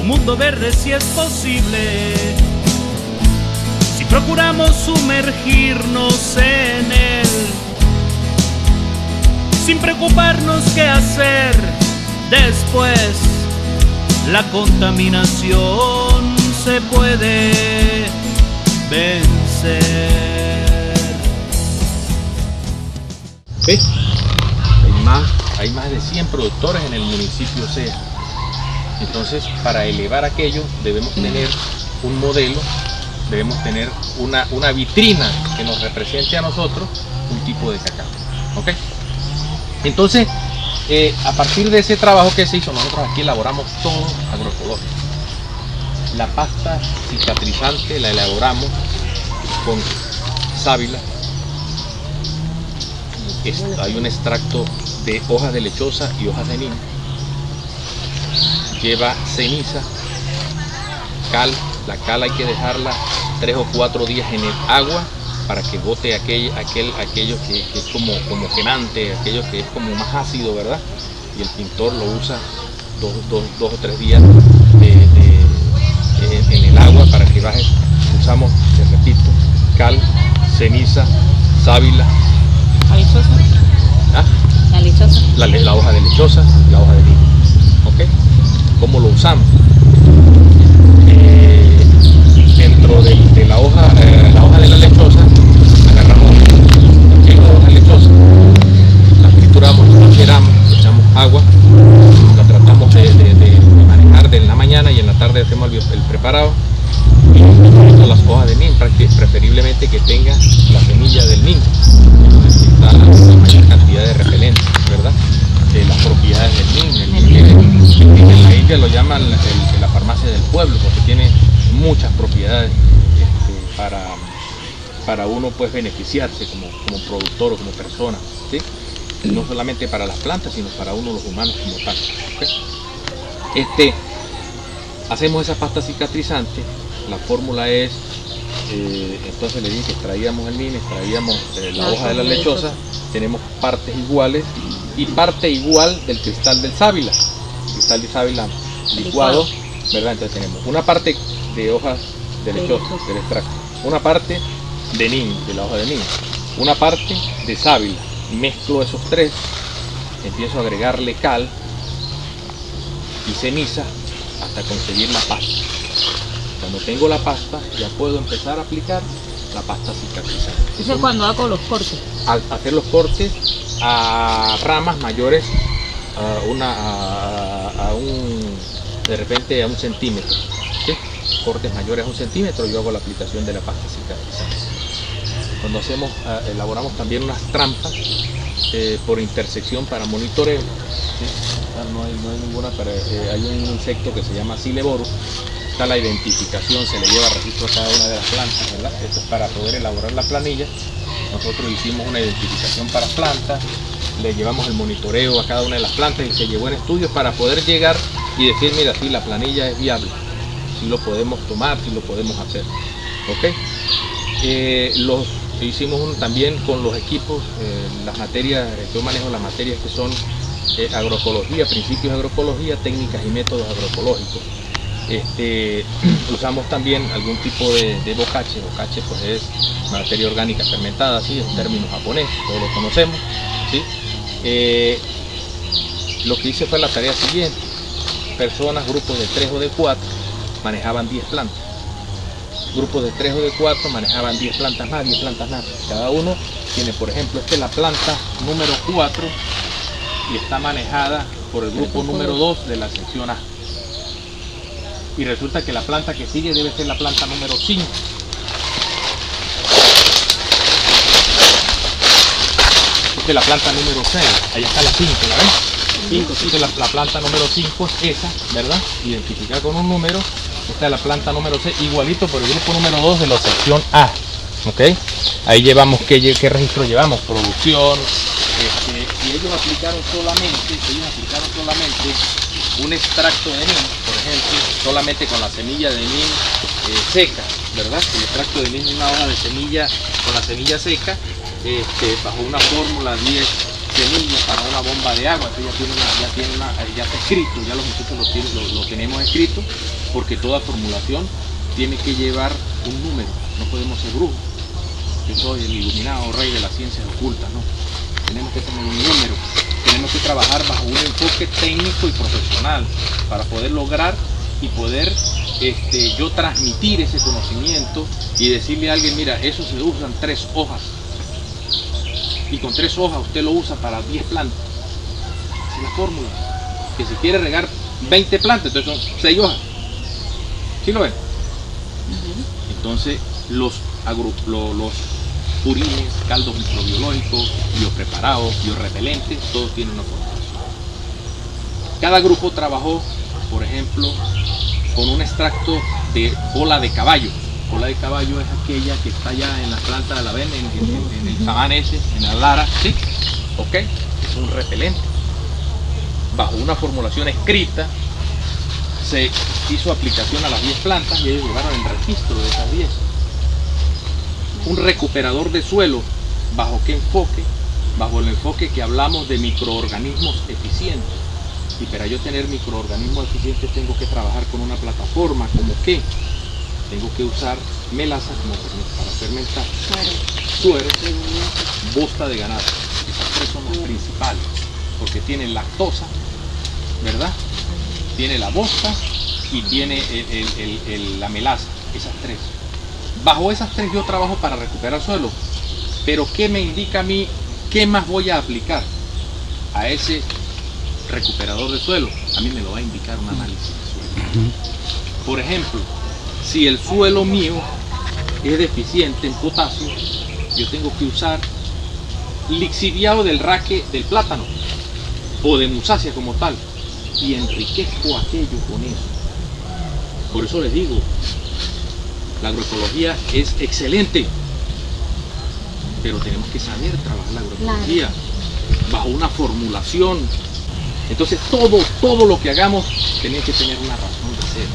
un mundo verde si es posible, si procuramos sumergirnos en él, sin preocuparnos qué hacer después. La contaminación se puede vencer. ¿Sí? Hay más de 100 productores en el municipio Ceja. Entonces, para elevar aquello debemos tener un modelo, debemos tener una vitrina que nos represente a nosotros un tipo de cacao. ¿Ok? Entonces, a partir de ese trabajo que se hizo, nosotros aquí elaboramos todo agroecológico. La pasta cicatrizante la elaboramos con sábila. Hay un extracto de hojas de lechosa y hojas de niño. Lleva ceniza, cal. La cal hay que dejarla 3 o 4 días en el agua para que bote aquello que es como quemante, aquello que es como más ácido, ¿verdad? Y el pintor lo usa 2 o 3 días en el agua para que baje. Usamos, les repito, cal, ceniza, sábila. ¿La lechosa? ¿Ah? La lechosa. La hoja de lechosa, la hoja de lino. ¿Ok? ¿Cómo lo usamos? Dentro de la hoja de la lechosa, agarramos la hoja de lechosa, la trituramos, la maceramos, echamos agua, la tratamos de manejar en la mañana y en la tarde hacemos el preparado. Y con las hojas de nim, preferiblemente que tenga la semilla del nim, donde está la mayor cantidad de repelentes, ¿verdad? De las propiedades del nim. En la India lo llaman la farmacia del pueblo, porque tiene muchas propiedades para uno pues beneficiarse como productor o como persona, ¿sí? No solamente para las plantas, sino para uno los humanos como tal. ¿Okay? Hacemos esa pasta cicatrizante. La fórmula es, entonces le dije que extraíamos el nin, extraíamos la hoja de la lechosa, tenemos partes iguales y parte igual del cristal del sábila, licuado, ¿verdad? Entonces tenemos una parte de hojas de lechosa, del extracto, una parte de nin, de la hoja de nin, una parte de sábila. Mezclo esos tres, empiezo a agregarle cal y ceniza hasta conseguir la pasta. Cuando tengo la pasta, ya puedo empezar a aplicar la pasta cicatrizante. Eso es cuando hago los cortes. Al hacer los cortes a ramas mayores, de repente a 1 centímetro. ¿Sí? Cortes mayores a 1 centímetro, yo hago la aplicación de la pasta cicatrizante. Cuando elaboramos también unas trampas por intersección para monitoreo. ¿Sí? No hay ninguna, pero hay un insecto que se llama Sileborus. Está la identificación, se le lleva registro a cada una de las plantas, ¿verdad? Esto es para poder elaborar la planilla. Nosotros hicimos una identificación para plantas, le llevamos el monitoreo a cada una de las plantas y se llevó en estudios para poder llegar y decir, mira, sí, la planilla es viable, sí lo podemos tomar, sí lo podemos hacer. ¿Ok? Hicimos también con los equipos, las materias, yo manejo las materias que son agroecología, principios de agroecología, técnicas y métodos agroecológicos. Usamos también algún tipo de bocache. Bocache pues es materia orgánica fermentada, ¿sí? Es un término japonés, todos lo conocemos, ¿sí? Lo que hice fue la tarea siguiente: personas, grupos de 3 o de 4 manejaban 10 plantas, grupos de 3 o de 4 manejaban 10 plantas más, 10 plantas más. Cada uno tiene, por ejemplo, esta es la planta número 4 y está manejada por el grupo número 2 de la sección A. Y resulta que la planta que sigue debe ser la planta número 5. Esta es la planta número 6, allá está la 5, ¿la ven? 5, entonces la planta número 5 es esa, ¿verdad? Identificada con un número. Esta es la planta número 6, igualito por el grupo número 2 de la sección A. ¿Ok? Ahí llevamos, ¿qué registro llevamos? Producción. Y ellos aplicaron solamente un extracto de nim, por ejemplo, solamente con la semilla de nim seca, ¿verdad? El extracto de nim es una hoja de semilla con la semilla seca, bajo una fórmula 10 semillas para una bomba de agua. Esto ya está escrito, ya los muchachos lo tenemos escrito, porque toda formulación tiene que llevar un número, no podemos ser brujos. Yo soy el iluminado rey de las ciencias ocultas, ¿no? Tenemos que tener un número, tenemos que trabajar bajo un enfoque técnico y profesional para poder lograr y poder yo transmitir ese conocimiento y decirle a alguien, mira, eso se usan 3 hojas y con 3 hojas usted lo usa para 10 plantas. Esa es la fórmula. Que si quiere regar 20 plantas, entonces son 6 hojas. ¿Sí lo ven? Entonces los purines, caldos microbiológicos, biopreparados, biorrepelentes, todos tienen una formulación. Cada grupo trabajó, por ejemplo, con un extracto de cola de caballo. Cola de caballo es aquella que está allá en la planta de la ven, en el sabán ese, en la lara, ¿sí? ¿Ok? Es un repelente. Bajo una formulación escrita, se hizo aplicación a las 10 plantas y ellos llevaron el registro de esas 10. Un recuperador de suelo, ¿bajo qué enfoque? Bajo el enfoque que hablamos de microorganismos eficientes. Y para yo tener microorganismos eficientes tengo que trabajar con una plataforma, ¿como qué? Tengo que usar melaza como para fermentar, suero, bosta de ganado. Esas 3 son las principales, porque tienen lactosa, ¿verdad? Tiene la bosta y tiene la melaza, esas 3. Bajo esas 3 yo trabajo para recuperar suelo, pero ¿qué me indica a mí? ¿Qué más voy a aplicar a ese recuperador de suelo? A mí me lo va a indicar un análisis de suelo. Por ejemplo, si el suelo mío es deficiente en potasio, yo tengo que usar lixiviado del raque del plátano o de musácea como tal y enriquezco aquello con eso. Por eso les digo, la agroecología es excelente, pero tenemos que saber trabajar la agroecología bajo una formulación. Entonces todo lo que hagamos tiene que tener una razón de ser.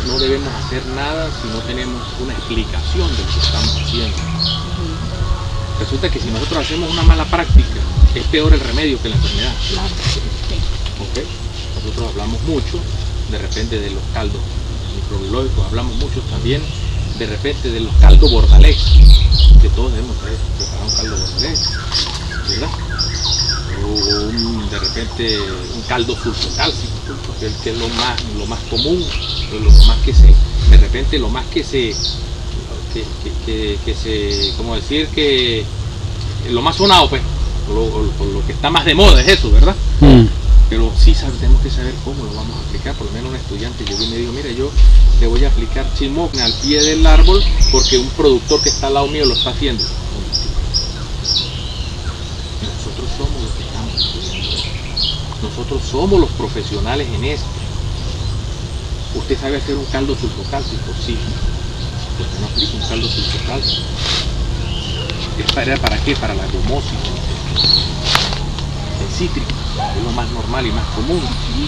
No debemos hacer nada si no tenemos una explicación de lo que estamos haciendo. Resulta que si nosotros hacemos una mala práctica, es peor el remedio que la enfermedad. ¿Okay? Nosotros hablamos mucho de repente de los caldos microbiológicos, hablamos mucho también de repente de los caldos bordalex, que todos debemos preparar un caldo bordalex, ¿verdad? O de repente un caldo sulfocálcico, que es lo más común, lo más que se, de repente lo más que se, ¿cómo decir? Que lo más sonado, pues, lo que está más de moda es eso, ¿verdad? Pero sí tenemos que saber cómo lo vamos a aplicar. Por lo menos un estudiante llegó y me dijo, mira, yo le voy a aplicar chimogne al pie del árbol porque un productor que está al lado mío lo está haciendo. Nosotros somos los que estamos haciendo. Nosotros somos los profesionales en esto. ¿Usted sabe hacer un caldo sulfocálcico? Sí. ¿Por qué no aplica un caldo sulfocálcico? ¿Para qué? Para la gomosis en cítrico. Es lo más normal y más común.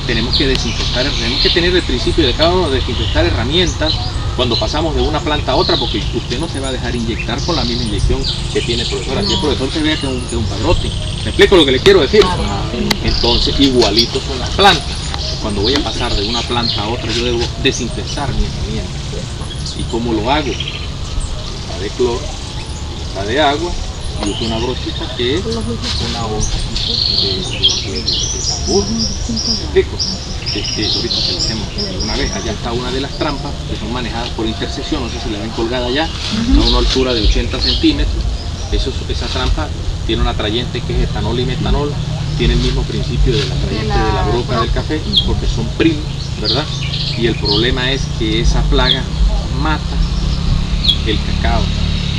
Tenemos que desinfectar, tenemos que tener el principio de cada uno, desinfectar herramientas cuando pasamos de una planta a otra, porque usted no se va a dejar inyectar con la misma inyección que tiene el profesor. Así el profesor se vea que es un padrote. ¿Me explico lo que le quiero decir? Entonces, igualitos son las plantas. Cuando voy a pasar de una planta a otra, yo debo desinfectar mi herramienta. ¿Y cómo lo hago? Está de cloro, está de agua, y uso una brochita que es una hoja de tambor. ¿Me explico? Ahorita se lo hacemos una vez. Allá está una de las trampas que son manejadas por intersección, no sé si la ven colgada allá, a una altura de 80 centímetros. Esa trampa tiene un atrayente que es etanol y metanol, tiene el mismo principio del atrayente de la broca del café, porque son primos, ¿verdad? Y el problema es que esa plaga mata el cacao,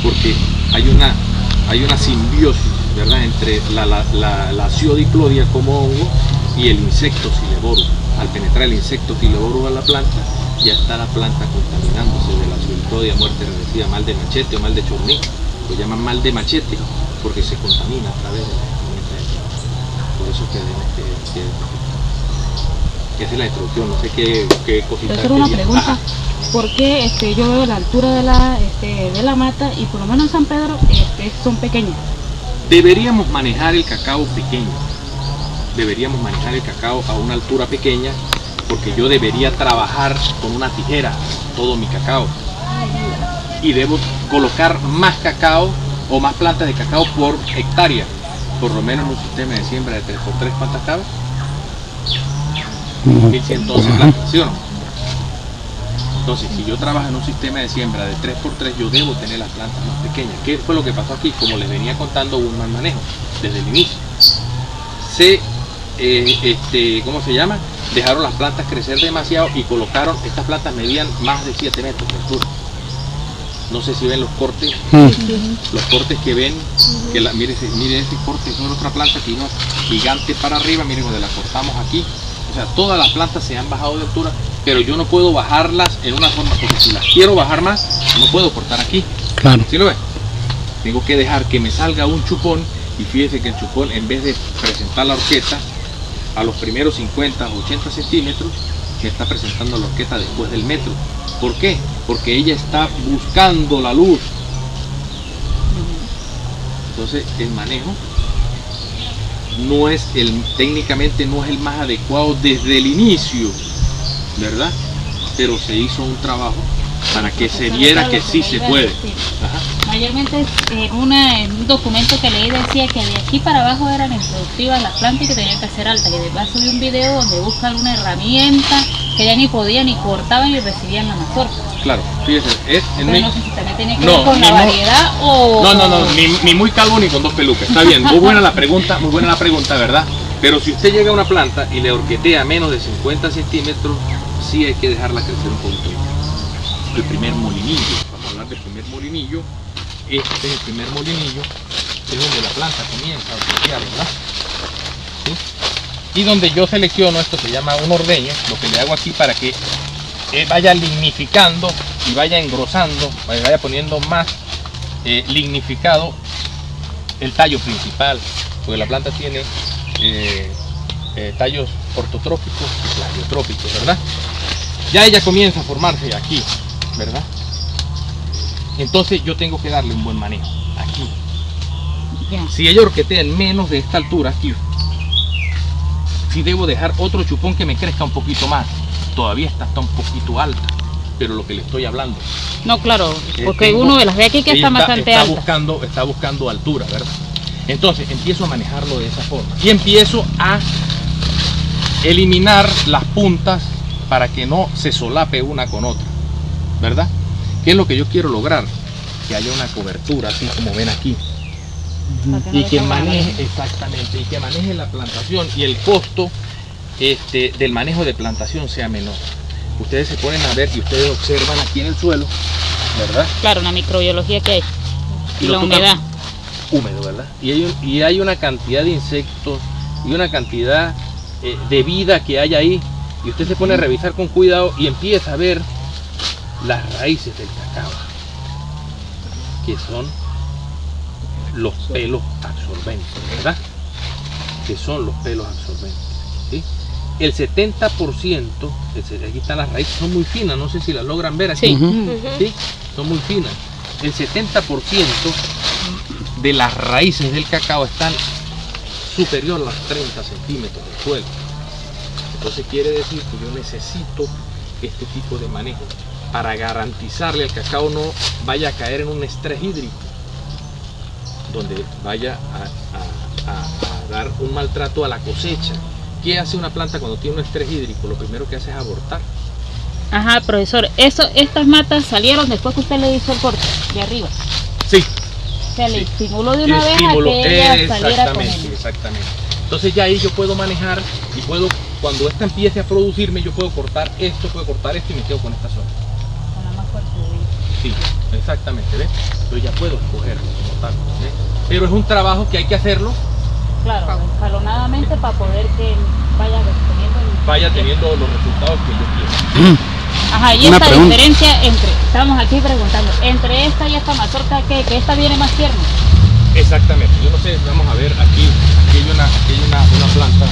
porque hay una simbiosis, ¿verdad?, entre la Aciodiplodia como hongo y el insecto Sileborus. Al penetrar el insecto Sileborus a la planta, ya está la planta contaminándose de la Aciodiplodia, muerte regresiva, mal de machete o mal de chorní. Lo llaman mal de machete porque se contamina a través de la planta. Por eso que tenemos que hacer la introducción. No sé qué cosita. ¿Puedo hacer una pregunta? porque yo veo la altura de la mata y por lo menos en San Pedro son pequeñas. Deberíamos manejar el cacao pequeño. Deberíamos manejar el cacao a una altura pequeña, porque yo debería trabajar con una tijera todo mi cacao. Y debo colocar más cacao o más plantas de cacao por hectárea. Por lo menos en un sistema de siembra de 3x3, ¿cuántas cabe? 1112 plantas, ¿sí o no? Entonces, si yo trabajo en un sistema de siembra de 3x3, yo debo tener las plantas más pequeñas. ¿Qué fue lo que pasó aquí? Como les venía contando, hubo un mal manejo desde el inicio. ¿Cómo se llama? Dejaron las plantas crecer demasiado y colocaron, estas plantas medían más de 7 metros de altura. No sé si ven los cortes, los cortes que ven, que miren ese corte, es otra planta que iba gigante para arriba, miren donde la cortamos aquí. O sea, todas las plantas se han bajado de altura, pero yo no puedo bajarlas en una forma, porque si las quiero bajar más, no puedo cortar aquí. Claro. ¿Sí lo ven? Tengo que dejar que me salga un chupón, y fíjense que el chupón, en vez de presentar la horqueta a los primeros 50 o 80 centímetros, me está presentando la horqueta después del metro. ¿Por qué? Porque ella está buscando la luz. Entonces el manejo no es técnicamente no es el más adecuado desde el inicio, ¿verdad? Pero se hizo un trabajo para que se viera que sí se puede. Ajá. Mayormente en un documento que leí decía que de aquí para abajo eran improductivas las plantas y que tenían que ser altas. Que después subí un video donde buscan una herramienta que ya ni podían ni cortaban y recibían la mazorca. Claro, fíjese, no sé si también tenía que ver con la variedad o... No, ni muy calvo ni con dos pelucas. Está bien, muy buena la pregunta, ¿verdad? Pero si usted llega a una planta y le horquetea menos de 50 centímetros, sí hay que dejarla crecer un poquito. El primer molinillo, vamos a hablar del primer molinillo. Este es el primer molinillo, es donde la planta comienza a horquetear, ¿verdad? ¿Sí? Y donde yo selecciono, esto se llama un ordeño, lo que le hago aquí para que vaya lignificando y vaya engrosando, vaya poniendo más lignificado el tallo principal, porque la planta tiene tallos ortotrópicos y planiotrópicos, ¿verdad? Ya ella comienza a formarse aquí, ¿verdad? Entonces yo tengo que darle un buen manejo aquí. Yeah. Si ella horquetea en menos de esta altura aquí, sí debo dejar otro chupón que me crezca un poquito más. Todavía está un poquito alta, pero lo que le estoy hablando. No, claro, porque uno de las ve aquí que está bastante alta. Está buscando altura, ¿verdad? Entonces empiezo a manejarlo de esa forma y empiezo a eliminar las puntas para que no se solape una con otra, ¿verdad? ¿Qué es lo que yo quiero lograr? Que haya una cobertura, así como ven aquí. Y que maneje, exactamente, y que maneje la plantación y el costo del manejo de plantación sea menor. Ustedes se ponen a ver y ustedes observan aquí en el suelo, ¿verdad? Claro, la microbiología que hay. Y la humedad. Húmedo, ¿verdad? Y hay una cantidad de insectos y una cantidad de vida que hay ahí. Y usted se pone a revisar con cuidado y empieza a ver las raíces del cacao, que son los pelos absorbentes, ¿verdad? Que son los pelos absorbentes, ¿sí? El 70%, aquí están las raíces, son muy finas, no sé si las logran ver aquí, ¿sí? Son muy finas. El 70% de las raíces del cacao están superior a los 30 centímetros del suelo. Entonces quiere decir que yo necesito este tipo de manejo para garantizarle al cacao no vaya a caer en un estrés hídrico, donde vaya a dar un maltrato a la cosecha. ¿Qué hace una planta cuando tiene un estrés hídrico? Lo primero que hace es abortar. Ajá, profesor, estas matas salieron después que usted le hizo el corte de arriba. Sí. O sea, le estimuló de una vez a que ella saliera con él. Exactamente. Entonces ya ahí yo puedo manejar y puedo, cuando esta empiece a producirme, yo puedo cortar esto y me quedo con esta zona. Con la más fuerte. Sí, exactamente, ¿ves? Yo ya puedo escogerlo como tal, ¿ves? Pero es un trabajo que hay que hacerlo. Claro, escalonadamente para poder que vaya teniendo los resultados que yo quiero. Ajá, y esta diferencia estamos aquí preguntando, entre esta y esta mazorca, que esta viene más tierna. Exactamente, yo no sé, vamos a ver, aquí hay una planta,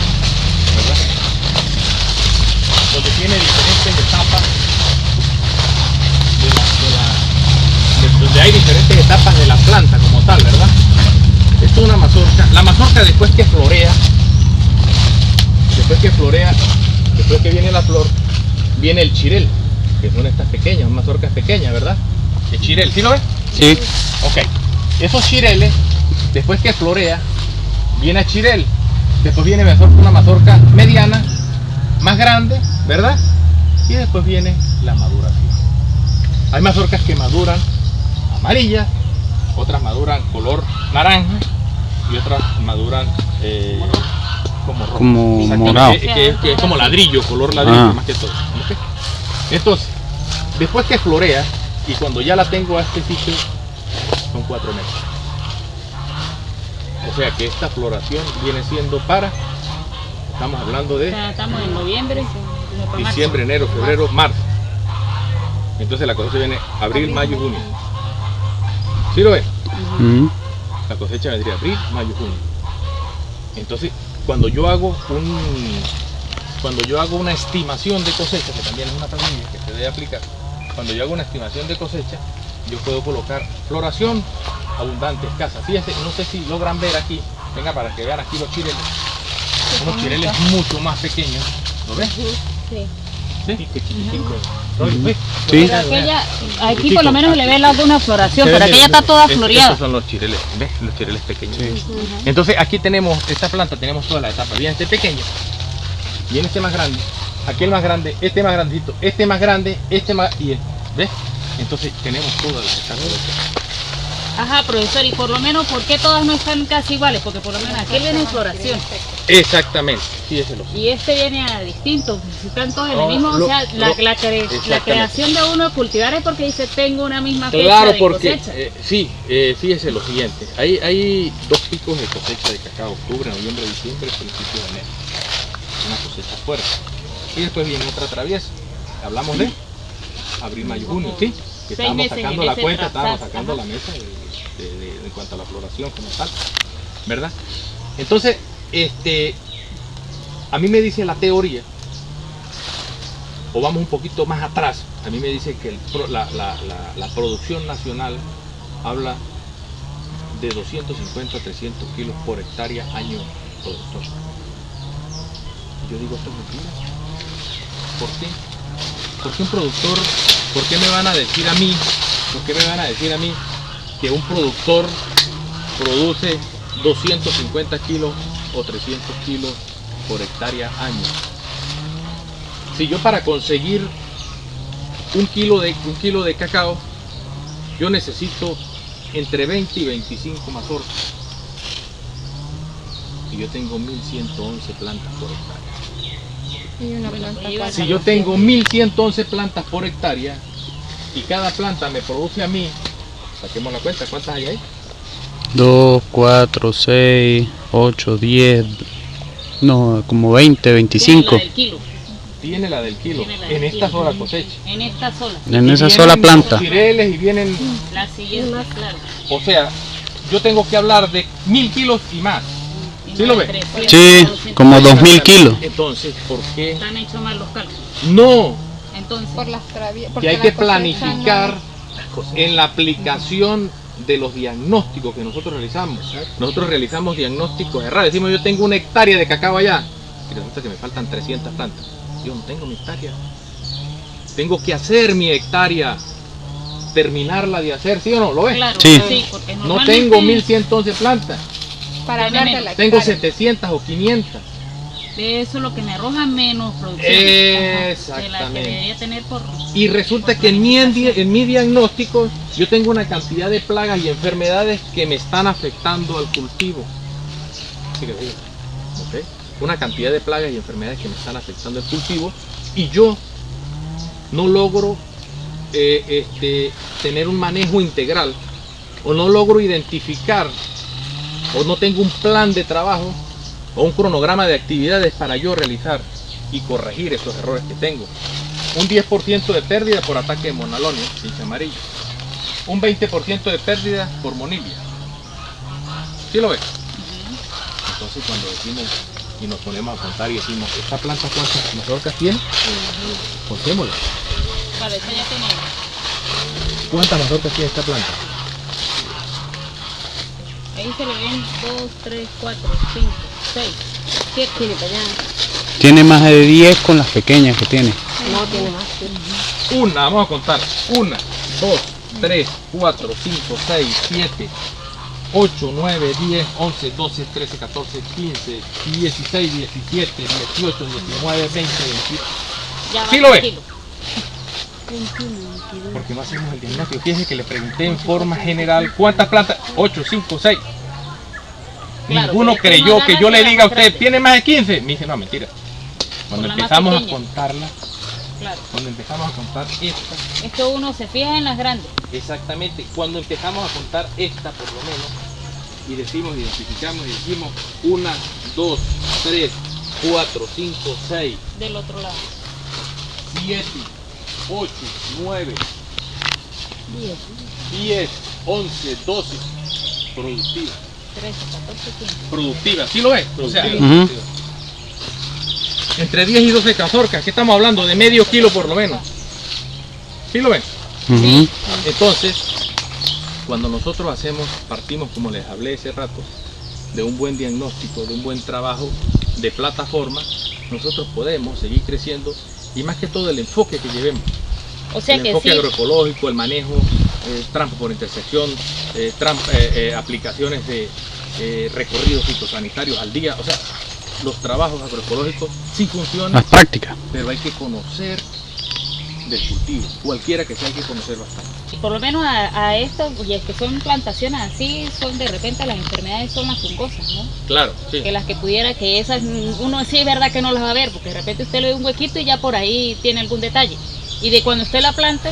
¿verdad? Donde tiene diferentes etapas cosecha, después que florea, después que viene la flor, viene el chirel, que son estas pequeñas, mazorcas pequeñas, ¿verdad? El chirel, ¿sí lo ves? Sí. Ok. Esos chireles, después que florea, viene a chirel. Después viene una mazorca mediana, más grande, ¿verdad? Y después viene la maduración. Hay mazorcas que maduran amarillas, otras maduran color naranja y otras maduran como rojo. Como Exactamente, morado. que es como ladrillo, color ladrillo más que todo. ¿Ok? Entonces, después que florea y cuando ya la tengo a este sitio, son 4 meses. O sea que esta floración viene siendo estamos hablando de Estamos en noviembre, diciembre, enero, febrero, marzo. Entonces la cosecha viene abril, mayo, junio. ¿Sí lo ves? La cosecha vendría abril, mayo, junio. Entonces, cuando yo hago una estimación de cosecha, que también es una planilla que se debe aplicar, cuando yo hago una estimación de cosecha, yo puedo colocar floración abundante, escasa. Fíjense, no sé si logran ver aquí, venga para que vean aquí los chireles. Unos chireles mucho más pequeños, ¿lo ves? Sí. ¿Sí? Sí. Pero aquella, aquí por lo menos le ve el lado de una floración, pero aquella está toda floreada. Estos son los chireles, ¿ves? Los chireles pequeños. Sí. Entonces aquí tenemos, esta planta tenemos toda la etapa. Viene este pequeño, viene este más grande, aquel más grande, este más grandito, este más grande, este más y este, ¿ves? Entonces tenemos todas las etapas. Ajá, profesor, y por lo menos, ¿por qué todas no están casi iguales? Porque por lo menos aquí viene en floración. Exactamente, sí, ese lo sé. Y este viene a distinto, si están todos en el mismo, o sea, la creación de uno de cultivar es porque dice, tengo una misma fecha claro, de porque, cosecha. fíjese lo siguiente, hay 2 picos de cosecha de cacao, octubre, noviembre, diciembre, principio de enero. Una cosecha fuerte. Y después viene otra traviesa, hablamos de abril, mayo, junio, ¿sí? Que estábamos sacando la cuenta, estábamos sacando la mesa en cuanto a la floración como tal, ¿verdad? Entonces, a mí me dice la teoría, o vamos un poquito más atrás, a mí me dice que la producción nacional habla de 250 a 300 kilos por hectárea año productor. Yo digo, esto es mentira. ¿Por qué? Porque un productor, ¿por qué me van a decir a mí que un productor produce 250 kilos o 300 kilos por hectárea año? Si yo para conseguir un kilo de cacao, yo necesito entre 20 y 25 mazorcas. Y yo tengo 1111 plantas por hectárea. Si yo tengo 1111 plantas por hectárea y cada planta me produce a mí, saquemos la cuenta, ¿cuántas hay ahí? 2, 4, 6, 8, 10, no, como 20, 25. Tiene la del kilo, en esta sola cosecha. En esta sola. En esa sola planta. Cireles y vienen... La siguiente, claro. O sea, yo tengo que hablar de 1000 kilos y más. ¿Sí lo ves? Sí, como 2000 kilos. Entonces, ¿por qué? Están hechos mal los cálculos. No, Entonces, que hay que planificar en la aplicación de los diagnósticos que nosotros realizamos. Nosotros realizamos diagnósticos errados. Decimos, yo tengo 1 hectárea de cacao allá y resulta que me faltan 300 plantas. Yo no tengo mi hectárea. Tengo que hacer mi hectárea, terminarla de hacer, ¿sí o no? ¿Lo ves? claro, Sí. Porque No tengo 1111 plantas. Para hablar de la Tengo hectárea. 700 o 500. de eso lo que me arroja menos producción. Exactamente. De la que debería tener por... Y resulta que en mi diagnóstico yo tengo una cantidad de plagas y enfermedades que me están afectando al cultivo. Así que digo, ¿ok? Una cantidad de plagas y enfermedades que me están afectando al cultivo y yo no logro tener un manejo integral, o no logro identificar, o no tengo un plan de trabajo o un cronograma de actividades para yo realizar y corregir esos errores que tengo. Un 10% de pérdida por ataque de monalonia, cincha amarilla. Un 20% de pérdida por monilia. ¿Sí lo ves? Entonces cuando decimos y nos ponemos a contar y decimos, ¿esta planta cuántas mazorcas tiene? Contémosla. Para eso ya tenemos. ¿Cuántas mazorcas tiene esta planta? Ahí se le ven 2, 3, 4, 5, 6, 7. Tiene para allá. Tiene más de 10 con las pequeñas que tiene. No tiene más. Una, vamos a contar. 1, 2, 3, 4, 5, 6, 7, 8, 9, 10, 11, 12, 13, 14, 15, 16, 17, 18, 19, 20, 21. Ya ¿Sí va lo ve? tranquilo. Porque no hacemos el diagnóstico. Fíjense que le pregunté en forma general cuántas plantas. 8, 5, 6. Claro, Ninguno pero es que creyó más que gana yo que le la diga a más usted, grande. ¿tiene más de 15? Me dice, no, mentira. Cuando Con la más empezamos a pequeña. contarla, Claro. cuando empezamos a contar esta, Es que uno se fija en las grandes. exactamente, cuando empezamos a contar esta por lo menos, y decimos, identificamos y decimos 1, 2, 3, 4, 5, 6, Del otro lado. 7, 8, 9, 10, 11, 12, productiva. 13, 14, 15. Productiva, ¿sí lo ves? O sea, Ujú. entre 10 y 12 cazorcas, ¿qué estamos hablando? De medio kilo por lo menos. ¿Sí lo ven? Ujú. Entonces, cuando nosotros partimos, como les hablé hace rato, de un buen diagnóstico, de un buen trabajo de plataforma, nosotros podemos seguir creciendo y más que todo el enfoque que llevemos. O sea El que enfoque sí. agroecológico, el manejo, trampa por intersección, aplicaciones de recorridos fitosanitarios al día, o sea, los trabajos agroecológicos sí funcionan, Las prácticas. pero hay que conocer del cultivo, cualquiera que sea hay que conocer bastante. Y por lo menos a esto, y es que son plantaciones así, son de repente las enfermedades son las fungosas, ¿no? Claro, sí. Que las que pudiera, que esas, uno sí es verdad que no las va a ver, porque de repente usted le ve un huequito y ya por ahí tiene algún detalle. Y de cuando usted la plante,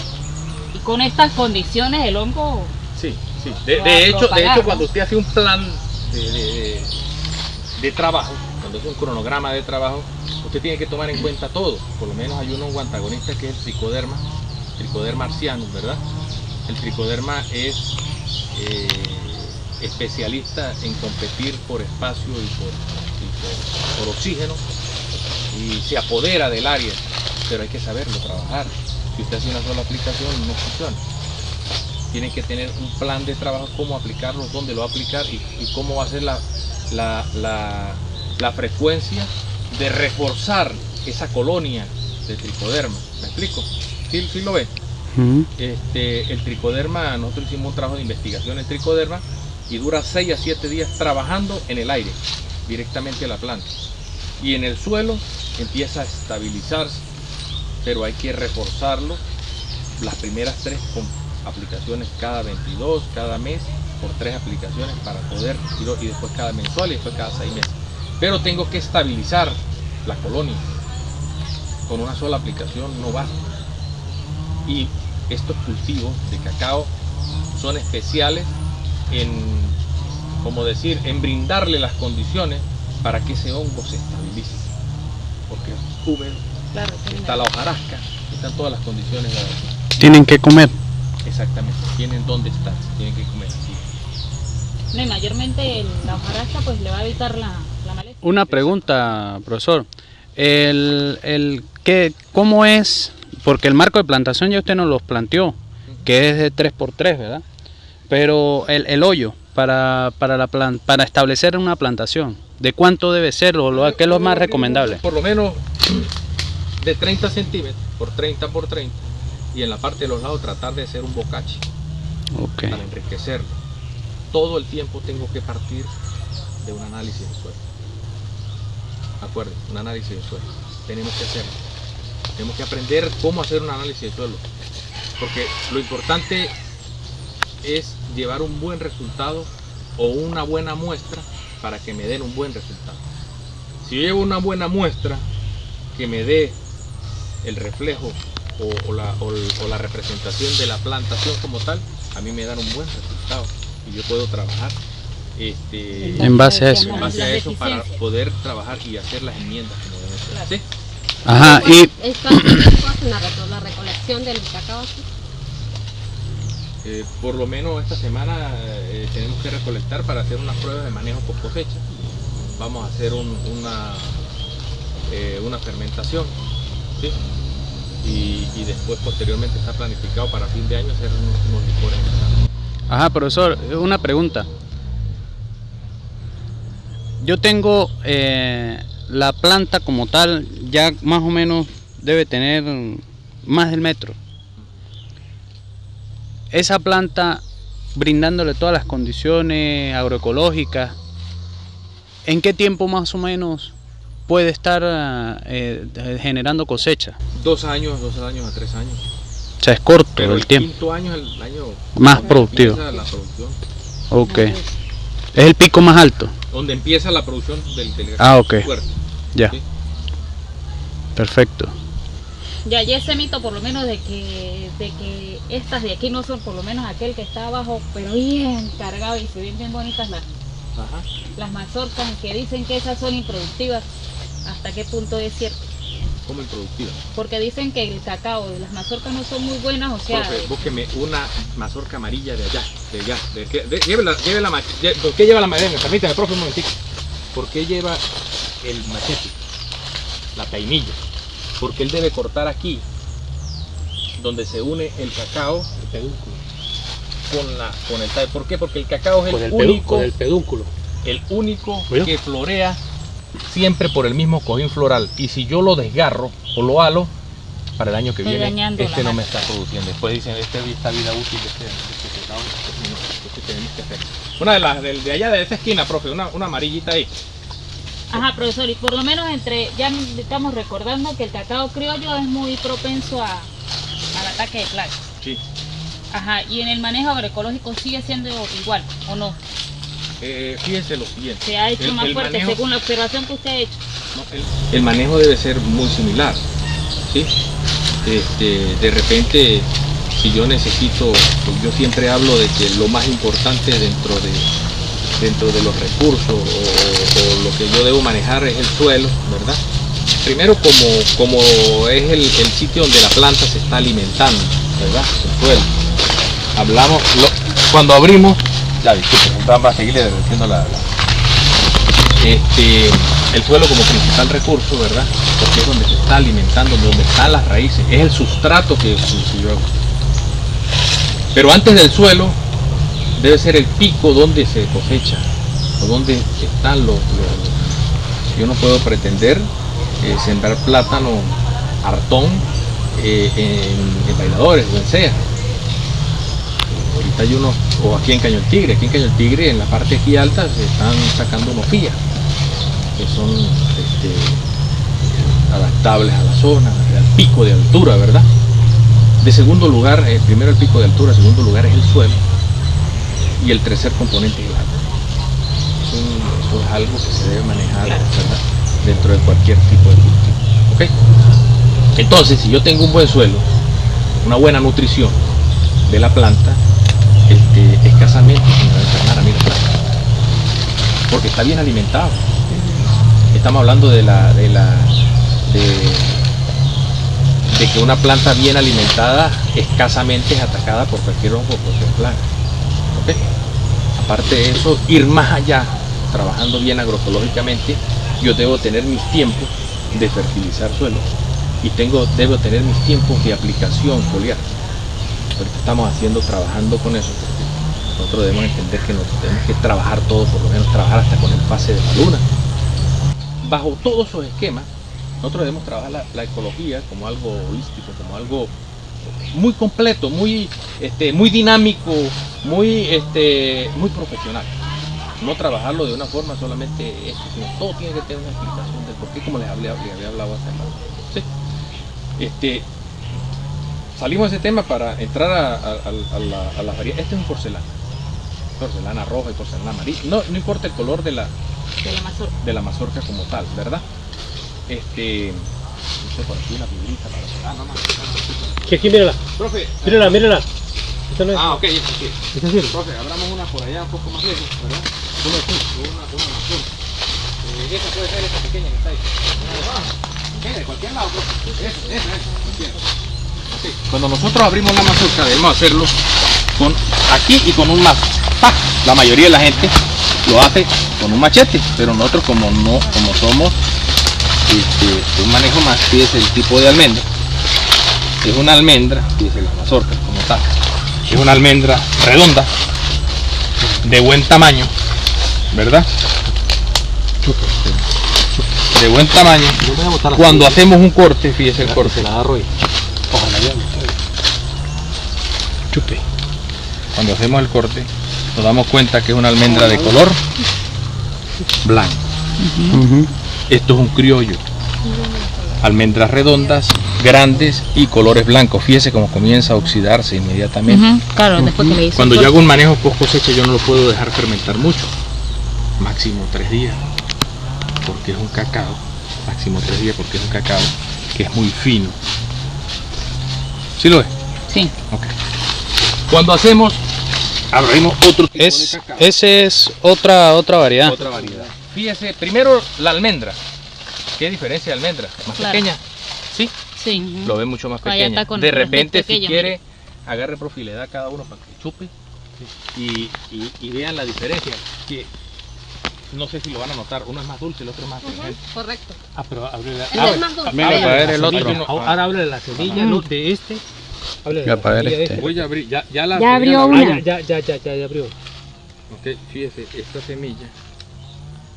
y con estas condiciones el hongo, Sí, sí. Va a De hecho, propagar, ¿no? cuando usted hace un plan de trabajo, cuando hace un cronograma de trabajo, usted tiene que tomar en cuenta todo. Por lo menos hay un antagonista que es el tricoderma arcianus, ¿verdad? El tricoderma es especialista en competir por espacio y por oxígeno y se apodera del área, pero hay que saberlo trabajar. Si usted hace una sola aplicación no funciona. Tiene que tener un plan de trabajo, cómo aplicarlo, dónde lo va a aplicar y cómo va a ser la frecuencia de reforzar esa colonia de tricoderma. ¿Me explico? ¿Sí lo ven? Ujú. El tricoderma, nosotros hicimos un trabajo de investigación en tricoderma y dura 6 a 7 días trabajando en el aire, directamente a la planta. Y en el suelo empieza a estabilizarse, pero hay que reforzarlo las primeras 3 con aplicaciones cada 22, cada mes, por 3 aplicaciones para poder, y después cada mensual y después cada 6 meses. Pero tengo que estabilizar la colonia. Con una sola aplicación no basta. Y estos cultivos de cacao son especiales en, como decir, en brindarle las condiciones para que ese hongo se estabilice. Porque es húmedo, claro, está la hojarasca, están todas las condiciones. Tienen que comer. Exactamente, tienen dónde estar, tienen que comer así. no, y mayormente la hojarasca pues le va a evitar la maleza. Una pregunta, profesor. ¿Cómo es? Porque el marco de plantación ya usted nos los planteó, que es de 3x3, ¿verdad? Pero el hoyo para establecer una plantación, ¿de cuánto debe ser o qué es lo más recomendable? Por lo menos de 30 centímetros por 30 por 30 y en la parte de los lados tratar de hacer un bocache Ok. para enriquecerlo. Todo el tiempo tengo que partir de un análisis de suelo. Acuerden, un análisis de suelo. Tenemos que hacerlo. Tenemos que aprender cómo hacer un análisis de suelo. Porque lo importante es llevar un buen resultado o una buena muestra para que me den un buen resultado. Si yo llevo una buena muestra que me dé el reflejo o la representación de la plantación como tal, a mí me dan un buen resultado y yo puedo trabajar En base a eso. en base a Las eso para deficiencias. poder trabajar y hacer las enmiendas que me deben hacer. ¿Sí? Ajá, y ¿Cuánto tiempo hacen la recolección del cacao aquí? Por lo menos esta semana tenemos que recolectar para hacer unas pruebas de manejo post cosecha. Vamos a hacer una fermentación, ¿sí? Y después posteriormente está planificado para fin de año hacer unos licores. ajá, profesor, una pregunta. yo tengo la planta como tal, ya más o menos debe tener más del metro. Esa planta, brindándole todas las condiciones agroecológicas, ¿en qué tiempo más o menos puede estar generando cosecha? 2 años a 3 años. O sea, es corto Pero el el tiempo. quinto año es el año Más productivo. empieza la producción. Ok. Es el pico más alto. Donde empieza la producción del Ok. fuerte. Ya. ¿Sí? Perfecto. Ya ese mito por lo menos de que estas de aquí no son, por lo menos aquel que está abajo, pero bien cargado y se ven bien bonitas Ajá. las mazorcas, que dicen que esas son improductivas. ¿Hasta qué punto es cierto? Como improductiva. Porque dicen que el cacao y las mazorcas no son muy buenas, o sea, Profe, búsqueme una mazorca amarilla de allá. ¿Por qué lleva la madera? Permítame, profe, un momentito. ¿Por qué lleva el machete? La peinilla. Porque él debe cortar aquí, donde se une el cacao, el pedúnculo, con el tallo. ¿Por qué? Porque el cacao es el único, con el pedúnculo. el único ¿Oye? que florea siempre por el mismo cojín floral. Y si yo lo desgarro o lo halo, para el año que Estoy viene, dañando este la no me mata. está produciendo. Después dicen, esta vida útil de este cacao, este tenemos que hacer. Una de allá de esa esquina, profe, una amarillita ahí. ajá, profesor, y por lo menos ya estamos recordando que el cacao criollo es muy propenso al ataque de plagas. Sí. Ajá, y en el manejo agroecológico sigue siendo igual, ¿o no? Fíjense lo siguiente. Se ha hecho más el fuerte manejo- según la observación que usted ha hecho. No, el manejo debe ser muy similar, ¿sí? De repente, si yo necesito, pues yo siempre hablo de que lo más importante dentro de los recursos o lo que yo debo manejar es el suelo, ¿verdad? Primero como es el sitio donde la planta se está alimentando, ¿verdad? El suelo. Cuando abrimos, ya disculpen, vamos a seguirle diciendo el suelo como principal recurso, ¿verdad? Porque es donde se está alimentando, donde están las raíces, es el sustrato que yo hago. Pero antes del suelo debe ser el pico donde se cosecha, o donde están los yo no puedo pretender sembrar plátano, hartón en bailadores o en cejas. Ahorita hay unos, o aquí en Caño Tigre, en la parte aquí alta se están sacando unos fías que son adaptables a la zona, al pico de altura, ¿verdad? De segundo lugar, primero el pico de altura, segundo lugar es el suelo y el tercer componente es el agua. Eso es algo que se debe manejar, ¿verdad? Dentro de cualquier tipo de cultivo. ¿Ok? Entonces, si yo tengo un buen suelo, una buena nutrición de la planta, escasamente se me va a enfermar a mí la planta, porque está bien alimentado. Estamos hablando de que una planta bien alimentada escasamente es atacada por cualquier hongo o cualquier plaga. ¿Ok? Aparte de eso, ir más allá, trabajando bien agroecológicamente, yo debo tener mis tiempos de fertilizar suelo y debo tener mis tiempos de aplicación foliar. Ahorita estamos trabajando con eso, porque nosotros debemos entender que nosotros tenemos que trabajar todo, por lo menos trabajar hasta con el fase de la luna. Bajo todos esos esquemas, nosotros debemos trabajar la ecología como algo holístico, como algo muy completo, muy dinámico, muy profesional. No trabajarlo de una forma solamente esto, sino todo tiene que tener una explicación del por qué, como les había hablado hace rato. ¿Sí? Salimos de ese tema para entrar a las variedades. Este es un porcelana roja y porcelana amarilla. No importa el color de la mazorca como tal, ¿verdad? No sé, por aquí una piedrita para Que aquí, mírala. Profe, Mírala. Esta no es. ok, es aquí. Esta sí. Profe, abramos una por allá un poco más lejos, ¿verdad? Una aquí, una mazorca. Esa puede ser esta pequeña que está ahí. De cualquier lado, profe. Esa, cualquiera. Okay. Cuando nosotros abrimos la mazorca debemos hacerlo con aquí y con un mazo. La mayoría de la gente lo hace con un machete, pero nosotros como somos un manejo más, fíjese el tipo de almendra. Es una almendra, fíjese la mazorca como tal. Es una almendra redonda, de buen tamaño, ¿verdad? de buen tamaño. Cuando hacemos un corte, fíjese el corte. La agarro ahí. Ojalá ya. Chupe. Cuando hacemos el corte, nos damos cuenta que es una almendra de color blanco. Esto es un criollo. Almendras redondas, grandes y colores blancos. Fíjese cómo comienza a oxidarse inmediatamente. Claro, después que le hizo Cuando el yo hago un manejo post cosecha, yo no lo puedo dejar fermentar mucho, máximo 3 días, porque es un cacao, máximo 3 días porque es un cacao que es muy fino. ¿Sí lo es? Sí. Ok. Cuando hacemos, abrimos otro tipo de cacao. Ese es otra variedad. Otra variedad. Fíjese, primero la almendra. ¿Qué diferencia de almendra? ¿Más Claro. pequeña? Sí. Sí. Lo ve mucho más Allá pequeña. está con De los repente, si pequeños, quiere, agarre profilidad cada uno para que chupe y vean la diferencia. Que no sé si lo van a notar, uno es más dulce, el otro es más astringente. Correcto. Ah, pero ábrele Ese es más dulce. Venga, para ver el otro. Ahora ábrele la semilla de este. Ábrele Ya, la para ver semilla de este. Voy a abrir, ya la Ya abrió la- una. Ah, ya abrió. Ok, fíjese, esta semilla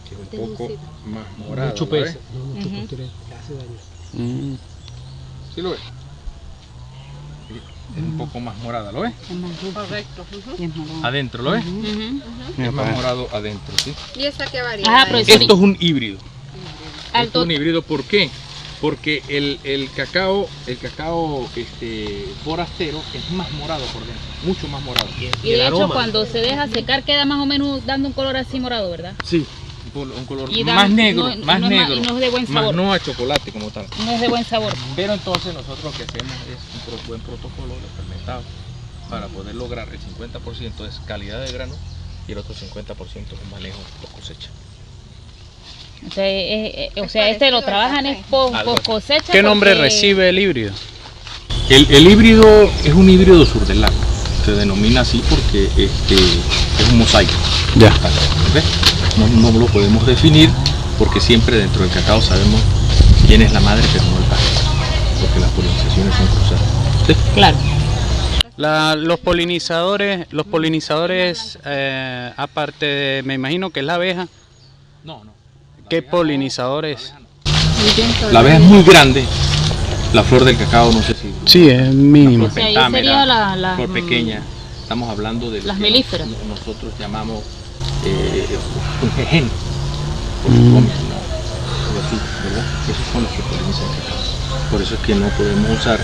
que es un poco Dulcita. más morada. No chupe ¿la ve? ese. No chupe, usted le hace daño. ¿Sí lo ve? Sí, es un poco más morada, ¿lo ve? Es más dulce. Correcto. Y es morado. Adentro, ¿lo ve? Ujú. Es más morado adentro, ¿sí? ¿Y esa qué variedad? Ajá, es? profesor. Esto es un híbrido. Esto Alto. es un híbrido, ¿por qué? Porque el cacao forastero es más morado por dentro, mucho más morado. Y de el hecho, aroma. cuando se deja secar, queda más o menos dando un color así morado, ¿verdad? Sí, un color Y da- más negro, no- más no es negro, y no es de buen más sabor. no a chocolate como tal. No es de buen sabor. Pero entonces nosotros lo que hacemos es un buen protocolo de fermentado para poder lograr el 50% es calidad de grano y el otro 50% es un manejo post cosecha. O sea, este lo trabajan es post cosecha. ¿Qué nombre porque- recibe el híbrido? El híbrido es un híbrido sur del lago. Se denomina así porque es un mosaico. Ya. ¿Ok? No lo podemos definir porque siempre dentro del cacao sabemos quién es la madre pero no el padre, porque las polinizaciones son cruzadas. ¿Sí? Claro. Los polinizadores, aparte de, me imagino que es la abeja, No. ¿qué polinizadores? La abeja es muy grande. La flor del cacao, no sé si. Sí, es mínimo. O sea, ahí pentámera, sería la flor pequeña. Estamos hablando de lo las que melíferas. nosotros llamamos un jején. Por su gómito, ¿no? Algo así, ¿verdad? Esos son los que polinizan el cacao. Por eso es que no podemos usar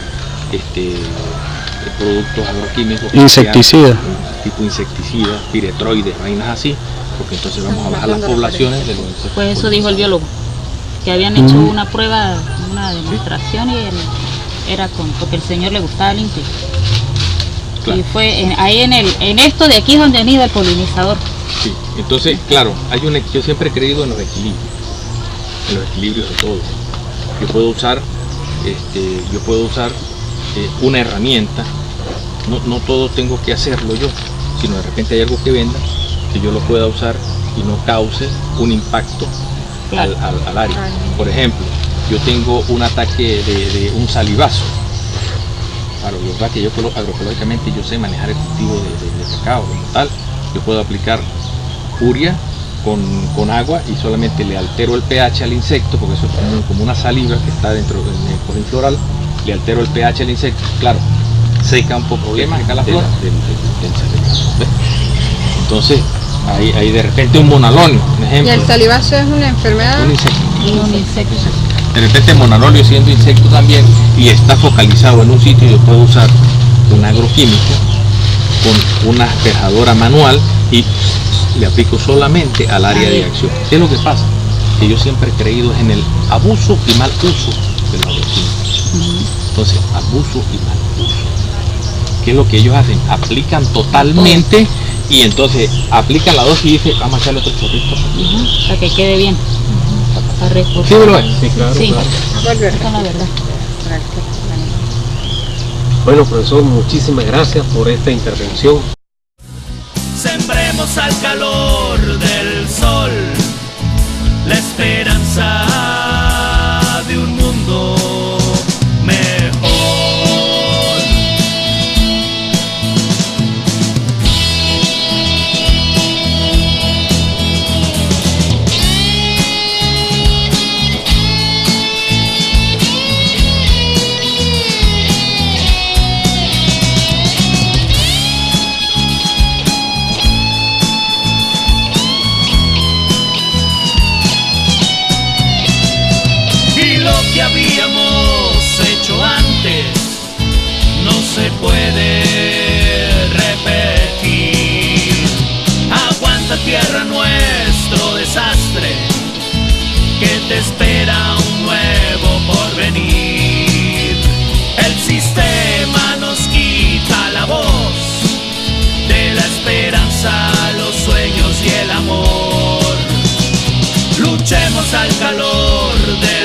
productos agroquímicos. Insecticidas. Tipo insecticidas, piretroides, vainas así, porque entonces vamos a bajar las poblaciones de los insectos. Pues eso dijo el biólogo, que habían hecho una prueba, una demostración y era porque el señor le gustaba el insecto. Claro. Y fue ahí en esto de aquí es donde anida el polinizador. Sí, entonces, claro, yo siempre he creído en los equilibrios de todo. Yo puedo usar, una herramienta, no todo tengo que hacerlo yo, sino de repente hay algo que venda que yo lo pueda usar y no cause un impacto Claro. al área. Por ejemplo, yo tengo un ataque de un salivazo. Claro, lo que yo agroecológicamente yo sé manejar el cultivo de cacao como tal. Yo puedo aplicar urea con agua y solamente le altero el pH al insecto, porque eso es como una saliva que está dentro del cojín floral. Le altero el pH al insecto, claro, seca un poco, seca la flor del salivazo. ¿Ves? Entonces, ahí de repente un monalonio, un ¿Y ejemplo. el salivazo es una enfermedad? Un insecto. Y un insecto. De repente el monalolio siendo insecto también y está focalizado en un sitio, yo puedo usar un agroquímico con una asperjadora manual y le aplico solamente al área de acción. ¿Qué es lo que pasa? Que yo siempre he creído en el abuso y mal uso de los agroquímicos. Entonces, abuso y mal uso. ¿Qué es lo que ellos hacen? Aplican totalmente y entonces aplican la dosis y dicen, vamos a echarle otro chorrito. Para que quede bien. Para reforzar. ¿Sí lo es? Sí, claro, Sí, claro. esa es la verdad. Bueno, profesor, muchísimas gracias por esta intervención. Sembremos al calor del sol la esperanza de un mundo mejor. hecho antes no se puede repetir. Aguanta tierra nuestro desastre, que te espera un nuevo porvenir. El sistema nos quita la voz de la esperanza, los sueños y el amor. Luchemos al calor de